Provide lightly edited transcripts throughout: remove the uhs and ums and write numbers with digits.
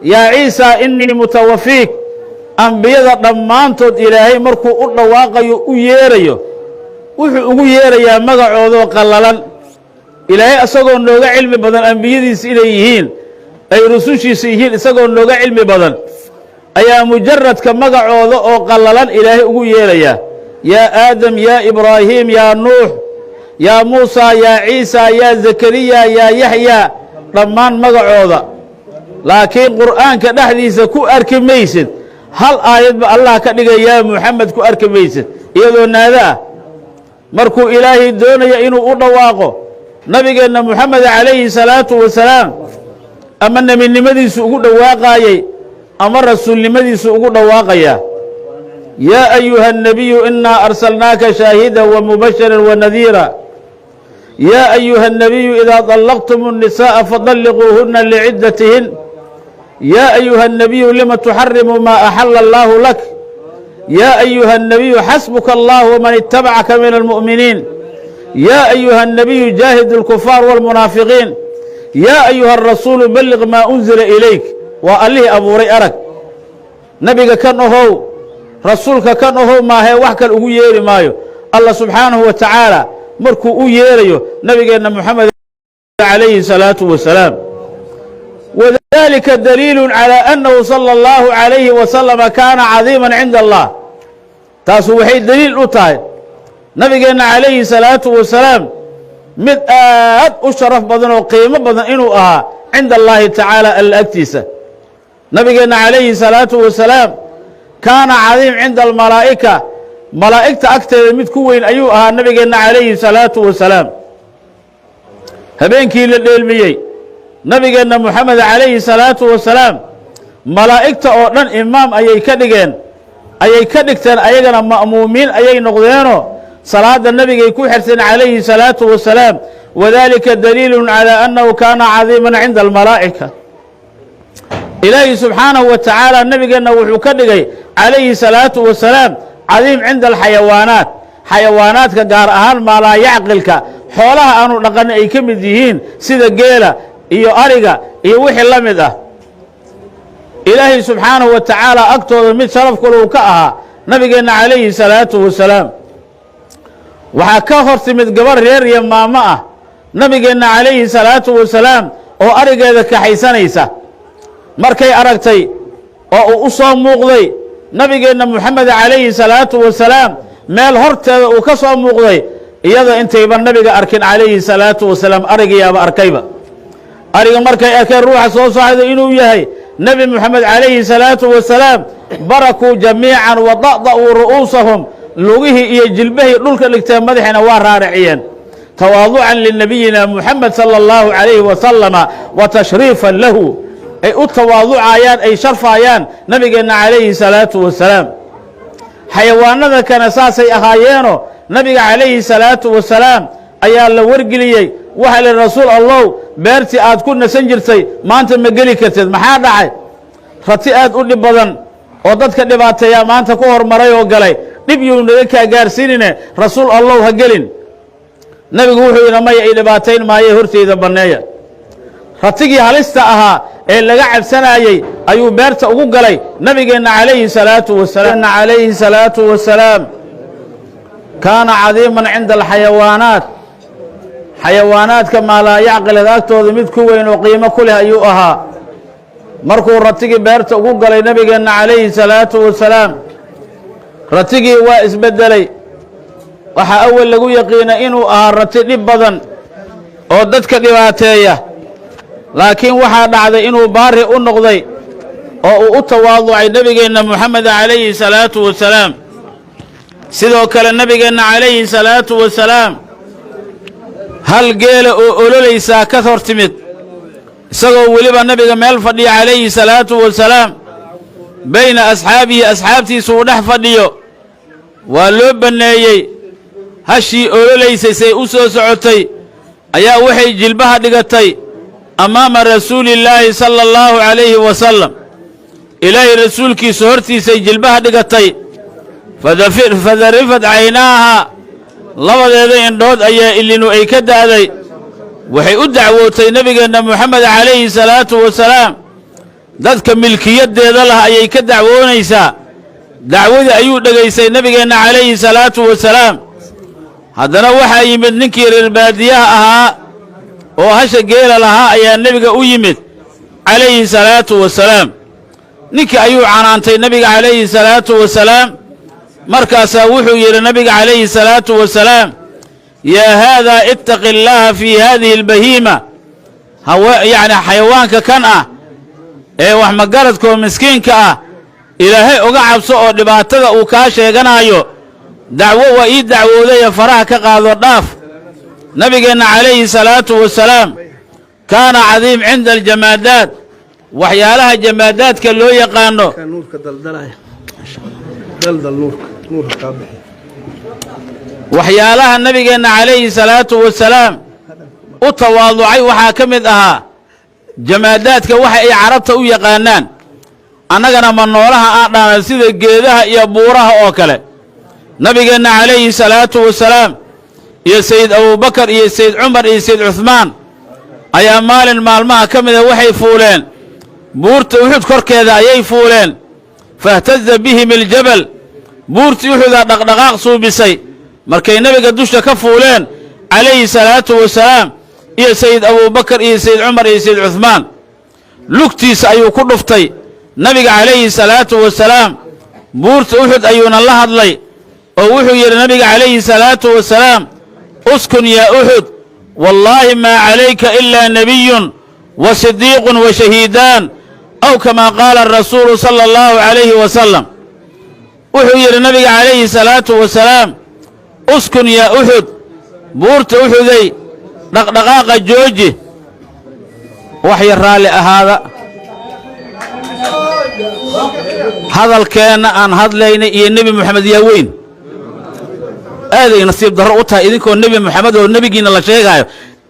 yaa ciisa innii mutawafiik ambiyada dhammaantood ilaahay markuu u dhawaaqayo u yeerayo wuxuu ugu yeerayaa magacoodoo qallalan ilaahay isagoo nooga cilmi badan ambiyadiisa inay yihiin ay rusushiisa yihiin isagoo nooga cilmi badan ayaa mujaradka magacooda oo qallalan ilaahay ugu yeerayaa yaa aadam yaa ibraahiim yaa nuux yaa muusaa yaa ciisa yaa zakariya yaa yaxyaa dhammaan magacooda laakiin qur'aanka dhexdiisa ku arki maysid hal aayadba allah ka dhigay yaa muxamed ku arki maysid iyadoo naado ah markuu ilaahay doonaya inuu u dhawaaqo nabigeenna muxamed calayhi salaatu wasalaam ama nebinimadiisu ugu dhawaaqaayey ama rasuulnimadiisu ugu dhawaaqayaa yaa ayuha الnabiyu inaa arsalnaaka shaahidan wamubashira wanadiira yaa ayuha الnabiyu idaa طallaqtum الnisaaءa faطalliquuhuna liciddatihin yaa ayuha الnabiyu lima tuxarimu maa axala allaahu lak yaa ayuha الnabiyu xasbuka allah wman itabacaka min almu'miniin yaa ayuha الnabiyu jaahid اlkufaar wاlmunaafiqiin yaa ayuha الrasuulu balliq maa unzila ilayk waa allihii abuuray arag nebiga kan ahow rasuulka kan ahow maahee wax kale ugu yeeri maayo allah subxaanahu wa tacaala markuu u yeerayo nabigeenna moxamed calayhi الsalaatu wasalaam wadalika daliilu calىa annahu salى اllahu عalayhi wasalama kaana cadiiman cinda allah taasu waxay deliil u tahay nabigeenna calayhi salaatu wasalaam mid aad u sharaf badan oo qiimo badan inuu ahaa cinda allaahi tacaala alla agtiisa nabigeenna calayhi salaatu wasalaam kaana cadiim cinda almalaa'ika malaa'igta agteeda mid ku weyn ayuu ahaa nabigeenna calayhi salaatu wasalaam habeenkii la dheelmiyey nabigeenna moxamed calayhi salaatu wasalaam malaa'igta oo dhan imaam ayay ka dhigteen ayagana ma'muumiin ayay noqdeenoo salaada nabigay ku xirteen calayhi salaatu wasalaam wadalika daliilu calىa annahu kaana cadiiman cinda almalaa'ika ilaahi subxaanahu wa tacaala nabigeenna wuxuu ka dhigay calayhi salaatu wasalaam cadiim cinda alxayawaanaat xayawaanaadka gaar ahaan maalaayacqilka xoolaha aanu dhaqanin ay ka mid yihiin sida geela iyo ariga iyo wixii la mid ah ilaahay subxaanahu wa tacaala agtooda mid sharaf kuluu ka ahaa nabigeenna calayhi salaatu wasalaam waxaa ka hor timid gabar reer iyo maamo ah nabigeenna calayhi salaatu wasalaam oo arigeeda kaxaysanaysa markay aragtay oo uu u soo muuqday nabigeenna moxamed calayhi salaatu wasalaam meel horteeda uu ka soo muuqday iyada intayba nabiga arkin calayhi salaatu wasalaam arigiyaaba arkayba ariga markay arkeen ruuxa soo socda inuu yahay nebi moxamed calayhi salaatu wasalaam barakuu jamiican wa da'da'uu ru'uusahum lugihii iyo jilbahii dhulka dhigteen madaxiina waa raariciyeen tawaaducan linabiyina moxamed sala allahu calayhi wasalama wa tashriifan lahu ay u tawaaducayaan ay sharfaayaan nabigeenna calayhi salaatu wasalaam xayawaanada kana saasay ahaayeenoo nabiga calayhi salaatu wasalaam ayaa la wargeliyey waxaa lihi rasuul allow beertii aad ku nasan jirtay maanta ma geli kartid maxaa dhacay rati aad u dhib badan oo dadka dhibaateeyaa maanta ku hormaray oo galay dhib yuu naga kaa gaarsiinine rasuul allow ha gelin nebigu wuxuu yidhi maya ay dhibaatayn maaye horteyda banneeya ratigii halista ahaa ee laga cabsanaayey ayuu beerta ugu galay nabigeenna calayhi salaatu wasalaam calayhi salaatu wasalaam kaana cadiiman cinda alxayawaanaat xayawaanaadka maalaayacqileed agtooda mid ku weyn oo qiimo ku leh ayuu ahaa markuu ratigii beerta ugu galay nabigeenna calayhi salaatu wasalaam ratigii waa isbeddelay waxaa awal lagu yaqiina inuu ahaa rati dhib badan oo dadka dhibaateeya laakiin waxaa dhacday inuu baari u noqday oo uu u tawaaducay nebigeenna moxamed calayhi salaatu wasalaam sidoo kale nebigeenna calayhi salaatu wasalaam hal geela oo ololaysaa ka hor timid isagoo weliba nebiga meel fadhiya calayhi salaatu wasalaam bayna asxaabihi asxaabtiisu uu dhex fadhiyo waa loo banneeyey hashii ololaysay say u soo socotay ayaa waxay jilbaha dhigatay amaama rasuulillaahi sala allahu calayhi wasalam ilaahay rasuulkiisa hortiisay jilbaha dhigatay fadarifad caynaaha labadeeda indhood ayaa ilinu ay ka da'day waxay u dacwootay nebigeenna moxamed calayhi salaatu wasalaam dadka milkiyadeeda lah ayay ka dacwoonaysaa dacwadii ayuu dhegaystay nabigeenna calayhi salaatu wasalaam haddana waxaa yimid ninkii reer baadiyaha ahaa oo hasha geela lahaa ayaa nebiga u yimid calayhi salaatu wasalaam ninkii ayuu canaantay nebiga calayhi salaatu wasalaam markaasaa wuxuu yidhi nabiga calayhi salaatu wasalaam yaa haadaa ittaqi allaaha fii haadihi albahiima yacni xayawaanka kan ah ee wax magaradkaoo miskiinka ah ilaahay uga cabso oo dhibaatada uu kaa sheeganaayo dacwo waa ii dacwoodaya faraha ka qaado dhaaf nabigeenna calayhi salaatu wasalaam kaana cadiim cinda aljamaadaat waxyaalaha jamaadaadka loo yaqaano waxyaalaha nabigeenna calayhi salaatu wasalaam u tawaaducay waxaa ka mid ahaa jamaadaadka waxa ay carabta u yaqaanaan annagana ma noolaha aan dhaana sida geedaha iyo buuraha oo kale nabigeenna calayhi salaatu wasalaam iyo sayid abubakar iyo sayid cumar iyo sayid cuhmaan ayaa maalin maalmaha ka mida waxay fuuleen buurta uxud korkeeda ayay fuuleen fahtaza bihim aljabal buurtii uxudaa dhaqdhaqaaq suubisay markay nebiga dusha ka fuuleen calayhi salaatu wasalaam iyo sayid abubakar iyo sayid cumar iyo sayid cuhmaan lugtiisa ayuu ku dhuftay nabiga calayhi salaatu wasalaam buurta uxud ayuuna la hadlay oo wuxuu yidhi nabiga calayhi salaatu wasalaam uskun yaa uxud wallaahi maa calayka ilaa nebiyun wa sidiiqun wa shahiidaan aw kamaa qaala rasuulu sala allahu calayhi wasalam wuxuu yidhi nabiga calayhi salaatu wasalaam uskun yaa uxud buurta uxuday dhaqdhaqaaqa jooji waxya raalli ahaada hadalkeenna aan hadlaynay iyo nebi moxamed yaa weyn aaday nasiib darro u tahay idinkoo nebi moxamed oo nebigiinna la sheegaayo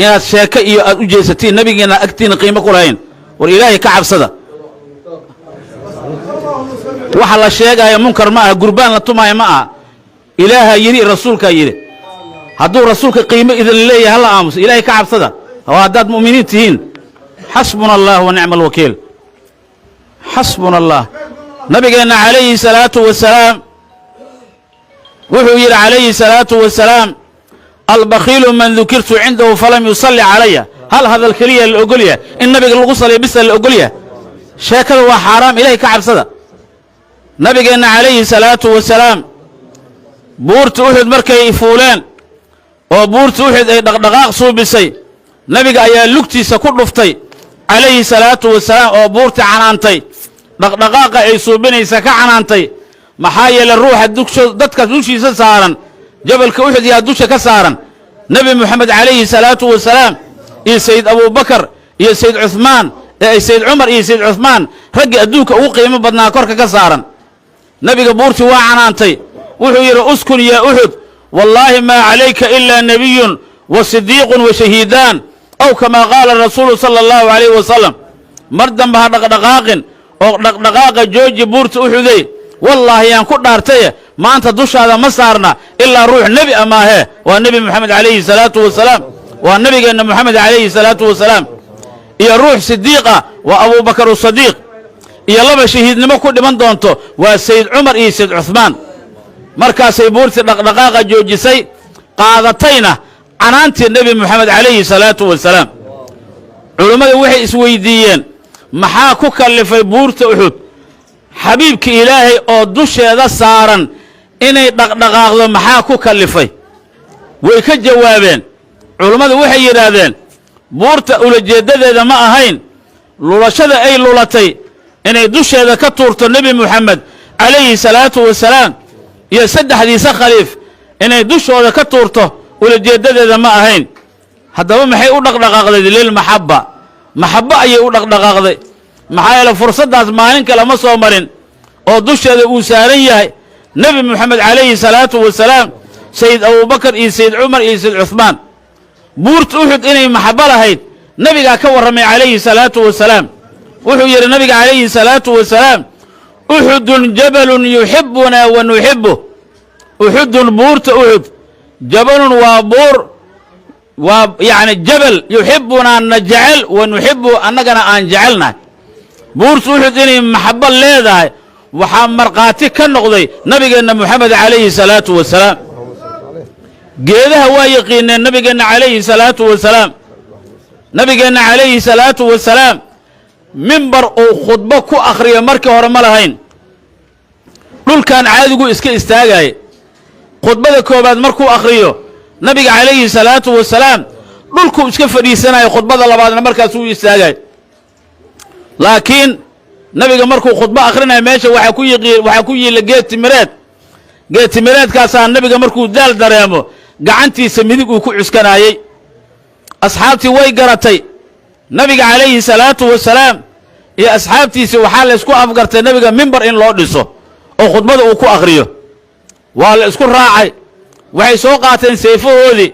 inaad sheeko iyo aad u jeesatiin nebigiinna agtiinna qiimo ku lahayn war ilaahay ka cabsada waxa la sheegaayo munkar ma aha gurbaan la tumaayo ma aha ilaahaa yidhi rasuulkaa yidhi hadduu rasuulka qiimo idin leeyahay hala aamuso ilaahay ka cabsada oo haddaad mu'miniin tihiin xasbuna allah wa nicma alwakiil xasbuna allah nabigeenna calayhi salaatu wasalaam wuxuu yidhi calayhi salaatu wasalaam albakhiilu man dukirtu cindahu falam yusalli calaya hal hadal keliya la ogolyaha in nabiga lagu saliyo bisa la ogolyaha sheekada waa xaaraam ilaahay ka cabsada nabigeenna calayhi salaatu wasalaam buurta uxud markay fuuleen oo buurta uxud ay dhaqdhaqaaq suubisay nabiga ayaa lugtiisa ku dhuftay calayhi salaatu wasalaam oo buurta canaantay dhaqdhaqaaqa ay suubinaysa ka canaantay maxaa yeelay ruuxa dadka dushiisa saaran jabalka uxud yaa dusha ka saaran nebi moxamed calayhi salaatu wasalaam iyo sayid abubakar iyo sayid cuhmaan sayid cumar iyo sayid cuhmaan raggii adduunka ugu qiimo badnaa korka ka saaran nebiga buurtii waa canaantay wuxuu yidhi uskun yaa uxud wallaahi maa calayka ilaa nebiyun wa sidiiqun wa shahiidaan aw kamaa qaala rasuulu sala allahu calayhi wasalam mar dambe ha dhaqdhaqaaqin oo dhaqdhaqaaqa jooji buurta uxuday wallaahi yaan ku dhaartaye maanta dushaada ma saarna ilaa ruux nebi a maahee waa nebi moxamed calayhi salaatu wasalaam waa nebigeenna moxamed calayhi salaatu wasalaam iyo ruux sidiiq ah waa abubakar usadiiq iyo laba shahiidnimo ku dhiman doonto waa sayid cumar iyo sayid cuhmaan markaasay buurtii dhaqdhaqaaqa joojisay qaadatayna canaantii nebi moxamed calayhi salaatu wasalaam culummadu waxay isweydiiyeen maxaa ku kallifay buurta uxud xabiibka ilaahay oo dusheeda saaran inay dhaqdhaqaaqdo maxaa ku kallifay way ka jawaabeen culummadu waxay yidhaahdeen buurta ulajeeddadeeda ma ahayn lulashada ay lulatay inay dusheeda ka tuurto nebi moxamed calayhi salaatu wasalaam iyo saddexdiisa khaliif inay dushooda ka tuurto ulajeeddadeeda ma ahayn haddaba maxay u dhaqdhaqaaqday lilmaxabba maxabbo ayay u dhaqdhaqaaqday maxaa yeele fursaddaas maalin kale ma soo marin oo dusheeda uu saaran yahay nebi moxamed calayhi salaatu wasalaam sayid abubakar iyo sayid cumar iyo sayid cuhmaan buurta uxud inay maxabbo lahayd nebigaa ka warramay calayhi salaatu wasalaam wuxuu yidhi nabiga calayhi salaatu wasalaam uxudun jabalun yuxibbunaa wa nuxibbuh uxudun buurta uxud jabalun waa buur waa yacni jabal yuxibbunaa na jecel wa nuxibbu annagana aan jecelnahay buurtu uxud inay maxabbo leedahay waxaa markhaati ka noqday nabigeenna moxamed calayhi salaatu wasalaam geedaha waa yaqiineen nabigeenna calayhi salaatu wasalaam nabigeenna calayhi salaatu wasalaam mimbar uu khudbo ku akhriyo markii hore ma lahayn dhulkan caadigu iska istaagaya khudbada koobaad markuu akhriyo nabiga calayhi salaatu wasalaam dhulkuu iska fadhiisanayo khudbada labaadna markaas uu istaagay laakiin nabiga markuu khudbo akhrinayo meesha waxaa ku yiila geed timireedkaasaa nabiga markuu daal dareemo gacantiisa midig uu ku cuskanaayey asxaabtii way garatay nabiga calayhi salaatu wasalaam iyo asxaabtiisii waxaa la isku afgartay nabiga mimbar in loo dhiso oo khudbada uu ku akhriyo waa la isku raacay waxay soo qaateen seefahoodii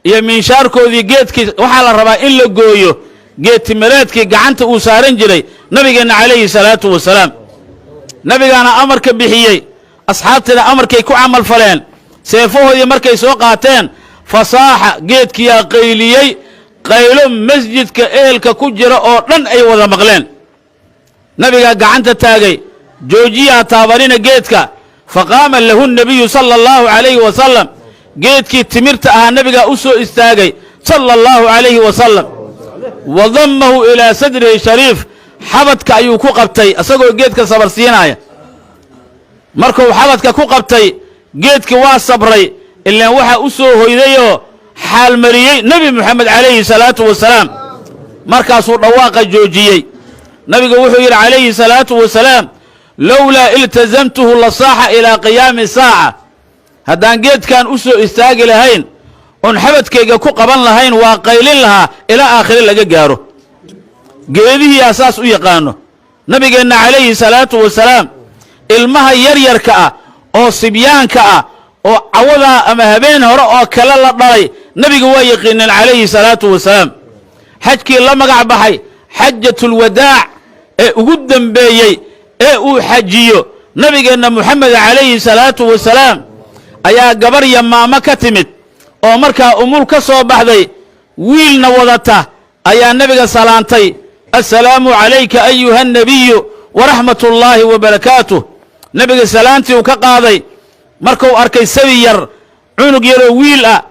iyo miinshaarkoodii geedkii waxaa la rabaa in la gooyo geed timireedkii gacanta uu saaran jiray nabigeenna calayhi salaatu wasalaam nabigaana amarka bixiyey asxaabtiina amarkay ku camal faleen seefahoodii markay soo qaateen fasaaxa geedkiyaa qayliyey qaylo masjidka ehelka ku jira oo dhan ay wada maqleen nabigaa gacanta taagay joojiyaa taabanina geedka faqaama lahu nabiyu sala allahu calayhi wasalam geedkii timirta ahaa nabigaa u soo istaagay sala allahu calayhi wasalam wadammahu ilaa sadrihi shariif xabadka ayuu ku qabtay isagoo geedka sabar siinaya markuu xabadka ku qabtay geedkii waa sabray ilaan waxaa u soo hoydayoo xaalmariyey nebi moxamed calayhi salaatu wasalaam markaasuu dhawaaqa joojiyey nabigu wuxuu yidhi calayhi salaatu wasalaam lowlaa iltazamtuhu la saaxa ilaa qiyaami saaca haddaan geedkan u soo istaagi lahayn oon xabadkayga ku qaban lahayn waa qaylin lahaa ilaa aakhire laga gaaro geedihiyaa saas u yaqaano nabigeenna calayhi salaatu wasalaam ilmaha yaryarka ah oo sibyaanka ah oo cawadaa ama habeen hore oo kale la dhalay nabiga waa yaqiineen calayhi salaatu wasalaam xajkii la magac baxay xajatulwadaac ee ugu dembeeyey ee uu xajiyo nabigeenna moxamed calayhi salaatu wasalaam ayaa gabar yamaamo ka timid oo markaa umul ka soo baxday wiilna wadata ayaa nabiga salaantay assalaamu calayka ayuha annabiyu waraxmat ullaahi wabarakaatuh nabiga salaantii uu ka qaaday markuu arkay sabi yar cunug yaroo wiil ah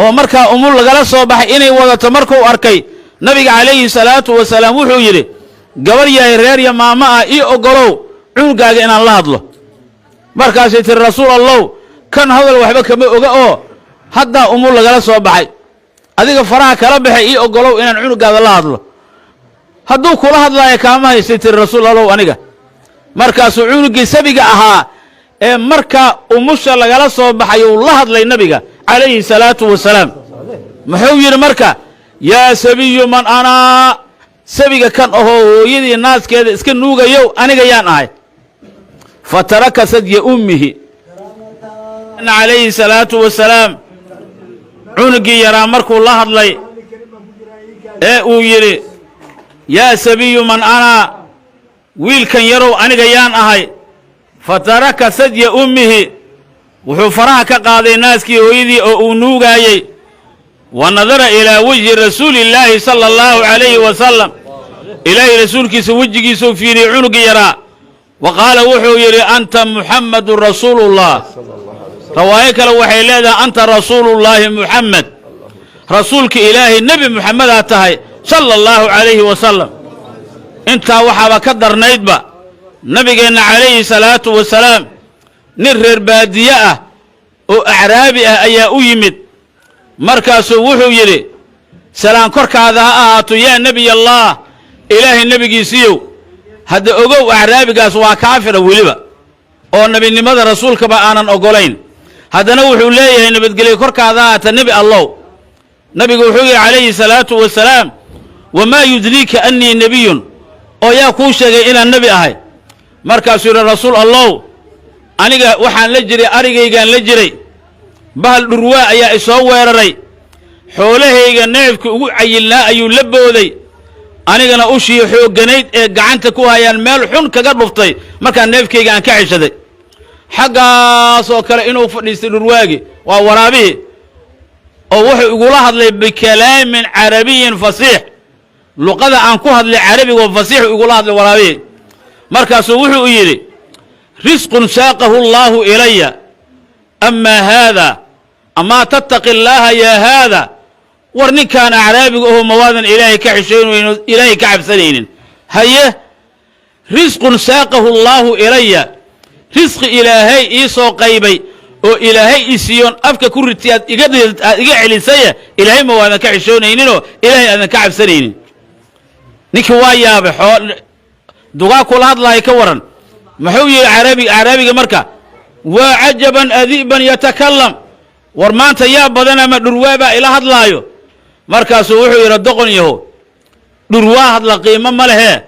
oo markaa umul lagala soo baxay inay wadato markuu arkay nabiga calayhi salaatu wasalaam wuxuu yidhi gabar yahay reer yamaamo ah ii oggolow cunugaaga inaan la hadlo markaasay tiri rasuul allow kan hadal waxba kama oga oo haddaa umul lagala soo baxay adiga faraha kala baxay ii oggolow inaan cunugaada la hadlo hadduu kula hadlaayo kaama haystay tiri rasuul allow aniga markaasuu cunugii sabiga ahaa ee markaa umusha lagala soo baxay uu la hadlay nabiga calayhi salaatu wasalaam muxuu yidhi marka yaa sabiyu man anaa sabiga kan ahoo hooyadii naaskeeda iska nuugayow aniga yaan ahay fa taraka sadya ummihi calayhi salaatu wasalaam cunugii yaraa markuu la hadlay ee uu yidhi yaa sabiyu man anaa wiilkan yarow aniga yaan ahay fa taraka sadya ummihi wuxuu faraha ka qaaday naaskii hooyadii oo uu nuugaayey wa nadara ilaa wejhi rasuulillaahi sala allahu calayhi wasalam ilaahay rasuulkiisa wejigiisuu fiiriyey cunugii yaraa wa qaala wuxuu yidhi anta muxammadu rasuulullah rawaayo kale waxay leedahay anta rasuulullaahi muxammed rasuulka ilaahay nebi muxamedaa tahay sala allahu calayhi wasalam intaa waxaaba ka darnaydba nabigeenna calayhi salaatu wasalaam nin reer baadiye ah oo acraabi ah ayaa u yimid markaasuu wuxuu yidhi salaan korkaada ha ahaato yaa nebiy allah ilaahay nebigiisiiyow hadda ogow acraabigaas waa kaafira weliba oo nebinimada rasuulkaba aanan oggolayn haddana wuxuu leeyahay nabadgelyo korkaada ha ahaata nebi allow nabigu wuxuu yidhi calayhi salaatu wasalaam wamaa yudriika annii nebiyun oo yaa kuu sheegay inaan nebi ahay markaasuu yidhi rasuul allow aniga waxaan la jiray arigaygaan la jiray bahal dhurwaa ayaa isoo weeraray xoolahayga neefka ugu cayilnaa ayuu la booday anigana ushii xoogganayd ee gacanta ku hayaan meel xun kaga dhuftay markaan neefkayga aan ka ceshaday xaggaasoo kale inuu fadhiistay dhurwaagi waa waraabihii oo wuxuu igula hadlay bikalaamin carabiyin fasiix luqada aan ku hadlay carabigoo fasiixu igula hadlay waraabihii مركز وحو يري رزق ساقه الله إلي أما هذا أما تتقي الله يا هذا ورني كان أعرابي وهو موادن إلهي كحشين إلهي كعب سنين هيا رزق ساقه الله إلي رزق إلهي إيسو قيبي وإلهي إيسيون أفكا كورتيات إيقعلي سيا إلهي موادن كحشين إلهي أنا كعب سنين نكوايا بحول دقا كل هذا الله يكورن محوي عربي مركا وعجبا أذيبا يتكلم ورمانتا يا بدنا ما دروابا إلى هذا لايو مركز وحو يردقون يهو دروا هذا قيمة ملها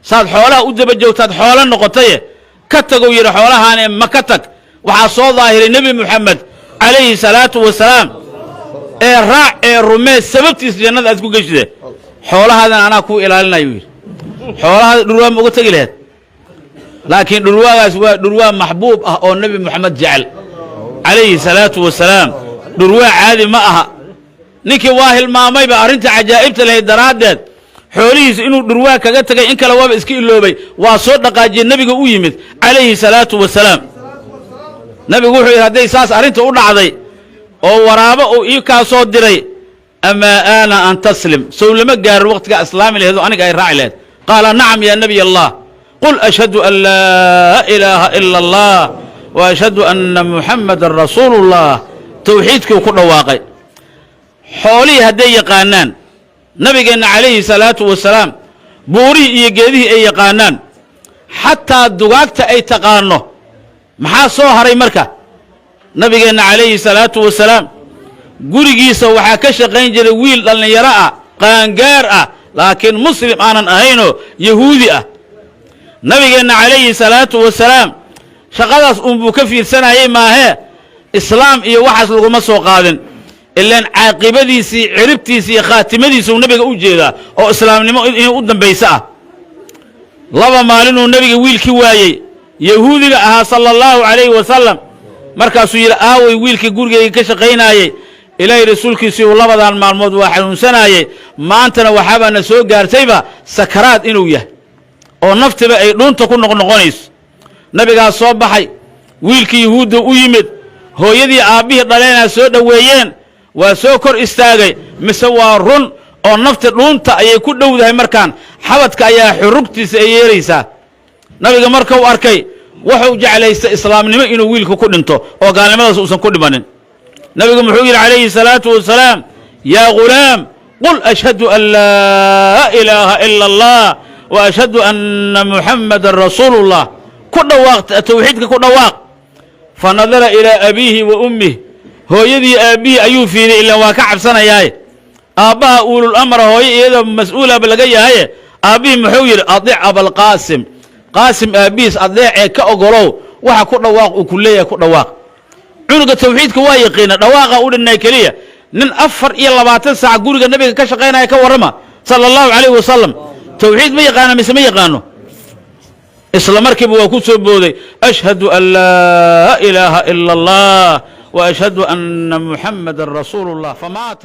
صاد حولها أدب الجوتات حولها النقطية كتقوا يرى حولها أنا ما كتك وحصول ظاهر النبي محمد عليه الصلاة والسلام الراع الرميس سببتي سجنات أتكو قشده حولها هذا أنا أكو إلى لنا يوير حولها دروا ما قلت لها لكن دروا محبوب أو النبي محمد جعل عليه الصلاة والسلام دروا عادي معها نكي واهل ما يبقى أرنت عجائبت له الدرادات حوليس إنه دروا كجتك إنك لو بسكي اللوبي وصدق أجي النبي قويمت عليه الصلاة والسلام نبي قوي هذا إساس أرنت أقول عضي أو ورابة أو إيكا صوت دري أما أنا أن تسلم سولما جار وقت كإسلام اللي هذا أنا جاي راعي قال نعم يا نبي الله قل أشهد أن لا إله إلا الله وأشهد أن محمد رسول الله توحيدك وكل واقع حولي هدي يقانان نبينا عليه الصلاة والسلام بوري يجريه أي يقانان حتى دقاقت أي تقانه محا صوهري مركة نبينا عليه الصلاة والسلام قرقيس وحاكش قينجر ويل لأن يرأى قانقار لكن مسلم أنا أهينه يهودي نبينا عليه الصلاة والسلام شغلت أم كفير سنة هي ما هي إسلام إيه وحص لكم مسوا قادن إلا عاقبتي عربتي خاتمتي ونبي أوجيها أو إسلام لما قدام بيسا لبا مالنه النبي ويل كواي يهودي لها صلى الله عليه وسلم مركز يرى آوي ويل كجورجي كشقيناي إلى رسولك سيو لبا دان معلومات واحد سنة ما أنتنا وحابنا سوق جارتيبا سكرات إنويه أو نفط بقى دون تكون نقنيس نبي قال صباحي ويلك يهود ويمد هو يدي أبيه ضلنا سود ويين وسكر استاجي مسوا رن أو نفط دون تأي كل ده مركان حوت كأي حرقتي سيريسا نبي قال مركو أركي وحو جعل إسلام نما إنه ويلك كل انتو أو قال ما سوسن كل منن نبي قال محوير عليه الصلاة والسلام يا غلام قل أشهد أن لا إله إلا الله وأشهد أن محمد رسول الله كل وقت توحيدك كل وقت فنظر إلى أبيه وأمه هو يدي أبيه أيوفي إلا وكعب سنة ياي أباه أولو الأمر هو إذا مسؤولة بلقية هاي أبيه محوير أضيع أبا القاسم قاسم أبيس أضيع كأقرو وها كل وقت وكلية كل وقت عنق التوحيد كوايقين رواقة أول النايكلية نن أفر إلا باتن ساعة قولك النبي كشقينا يكورما صلى الله عليه وسلم توحيد ما يقانا مسمى يقانو إسلام مركب وكسر بودي أشهد أن لا إله إلا الله وأشهد أن محمد رسول الله فمات